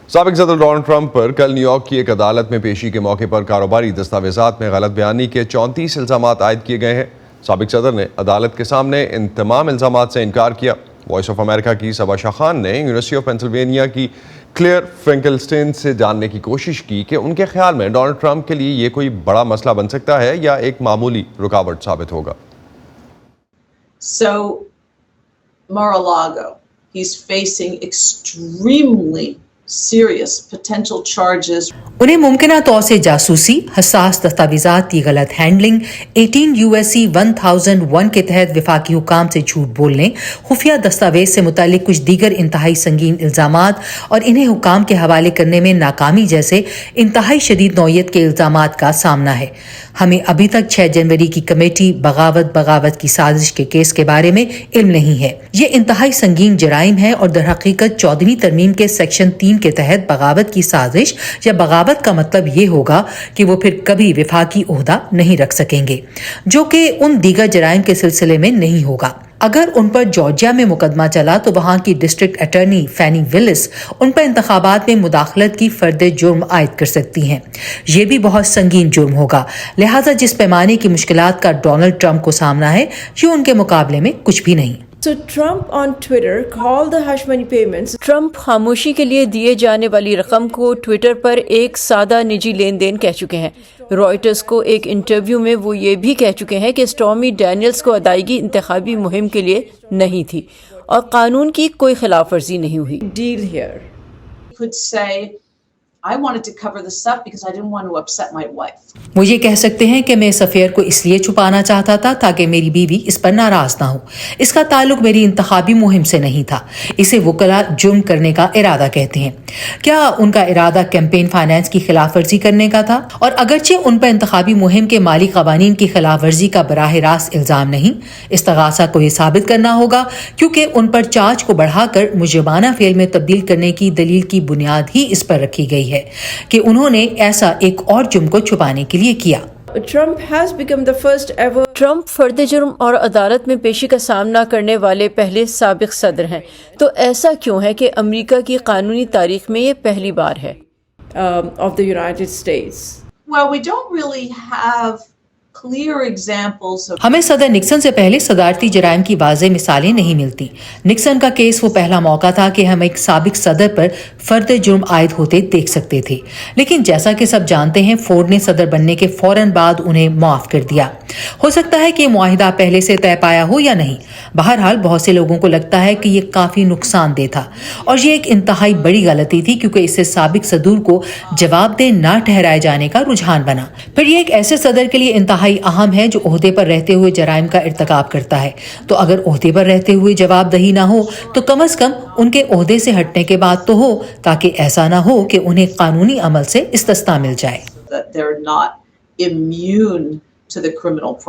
سابق صدر Donald Trump پر کل نیو یارک کی ایک عدالت میں پیشی کے موقع پر کاروباری دستاویزات میں غلط بیانی کے 34 الزامات عائد کیے گئے ہیں۔ سابق صدر نے عدالت کے سامنے ان تمام الزامات سے انکار کیا۔ وائس آف امریکہ کی صبا شاہ خان نے یونیورسٹی آف پینسلوینیا کی کلیئر فرینکلسٹین سے جاننے کی کوشش کی کہ ان کے خیال میں ڈونلڈ ٹرمپ کے لیے یہ کوئی بڑا مسئلہ بن سکتا ہے یا ایک معمولی رکاوٹ ثابت ہوگا۔ So, Mar-a-Lago, he's facing extremely serious potential charges. انہیں ممکنہ طور سے جاسوسی، حساس دستاویزات کی غلط ہینڈلنگ، 18 USC 1001 کے تحت وفاقی حکام سے جھوٹ بولنے، خفیہ دستاویز سے متعلق کچھ دیگر انتہائی سنگین الزامات اور انہیں حکام کے حوالے کرنے میں ناکامی جیسے انتہائی شدید نوعیت کے الزامات کا سامنا ہے۔ ہمیں ابھی تک 6 جنوری کی کمیٹی بغاوت کی سازش کے کیس کے بارے میں علم نہیں ہے۔ یہ انتہائی سنگین جرائم ہے اور در حقیقت 14ویں ترمیم کے سیکشن 3 کے تحت بغاوت کی سازش یا بغاوت کا مطلب یہ ہوگا کہ وہ پھر کبھی وفاقی عہدہ نہیں رکھ سکیں گے، جو کہ ان دیگر جرائم کے سلسلے میں نہیں ہوگا۔ اگر ان پر جارجیا میں مقدمہ چلا تو وہاں کی ڈسٹرکٹ اٹارنی فینی ولس ان پر انتخابات میں مداخلت کی فرد جرم عائد کر سکتی ہیں۔ یہ بھی بہت سنگین جرم ہوگا، لہٰذا جس پیمانے کی مشکلات کا ڈونلڈ ٹرمپ کو سامنا ہے یہ ان کے مقابلے میں کچھ بھی نہیں۔ So Trump on Twitter called the hush money payments. Trump خاموشی کے لیے دیے جانے والی رقم کو ٹویٹر پر ایک سادہ نجی لین دین کہہ چکے ہیں۔ رائٹرز کو ایک انٹرویو میں وہ یہ بھی کہہ چکے ہیں کہ اسٹارمی ڈینیلز کو ادائیگی انتخابی مہم کے لیے نہیں تھی اور قانون کی کوئی خلاف ورزی نہیں ہوئی۔ Deal here. Could say, I wanted to cover this up because I didn't want to upset my wife. وہ یہ کہہ سکتے ہیں کہ میں اس افیئر کو اس لیے چھپانا چاہتا تھا تاکہ میری بیوی اس پر ناراض نہ ہو۔ اس کا تعلق میری انتخابی مہم سے نہیں تھا۔ اسے وکلا جرم کرنے کا ارادہ کہتے ہیں۔ کیا ان کا ارادہ کیمپین فائنانس کی خلاف ورزی کرنے کا تھا؟ اور اگرچہ ان پر انتخابی مہم کے مالی قوانین کی خلاف ورزی کا براہ راست الزام نہیں، استغاثہ کو یہ ثابت کرنا ہوگا کیونکہ ان پر چارج کو بڑھا کر مجرمانہ فعل میں تبدیل کرنے کی دلیل کی بنیاد ہی اس پر رکھی گئی ہے کہ انہوں نے ایسا ایک اور جرم کو چھپانے کے لیے کیا۔ Trump has become the first ever. Trump فرد جرم اور عدالت میں پیشی کا سامنا کرنے والے پہلے سابق صدر ہیں، تو ایسا کیوں ہے کہ امریکہ کی قانونی تاریخ میں یہ پہلی بار ہے؟ Of the United States. Well, we don't really have clear examples of. ہمیں صدر نکسن سے پہلے صدارتی جرائم کی واضح مثالیں نہیں ملتی۔ نکسن کا کیس وہ پہلا موقع تھا کہ ہم ایک سابق صدر پر فرد جرم عائد ہوتے دیکھ سکتے تھے، لیکن جیسا کہ سب جانتے ہیں فورڈ نے صدر بننے کے فوراً بعد انہیں معاف کر دیا۔ ہو سکتا ہے کہ یہ معاہدہ پہلے سے طے پایا ہو یا نہیں، بہرحال بہت سے لوگوں کو لگتا ہے کہ یہ کافی نقصان دہ تھا اور یہ ایک انتہائی بڑی غلطی تھی کیونکہ اس سے سابق صدور کو جواب دہ نہ ٹھہرائے جانے کا رجحان بنا۔ پھر یہ ایک ایسے صدر کے لیے انتہائی اہم ہے جو عہدے پر رہتے ہوئے جرائم کا ارتکاب کرتا ہے، تو اگر عہدے پر رہتے ہوئے جواب دہی نہ ہو تو کم از کم ان کے عہدے سے ہٹنے کے بعد تو ہو، تاکہ ایسا نہ ہو کہ انہیں قانونی عمل سے استثنا مل جائے۔ That they're not immune to the criminal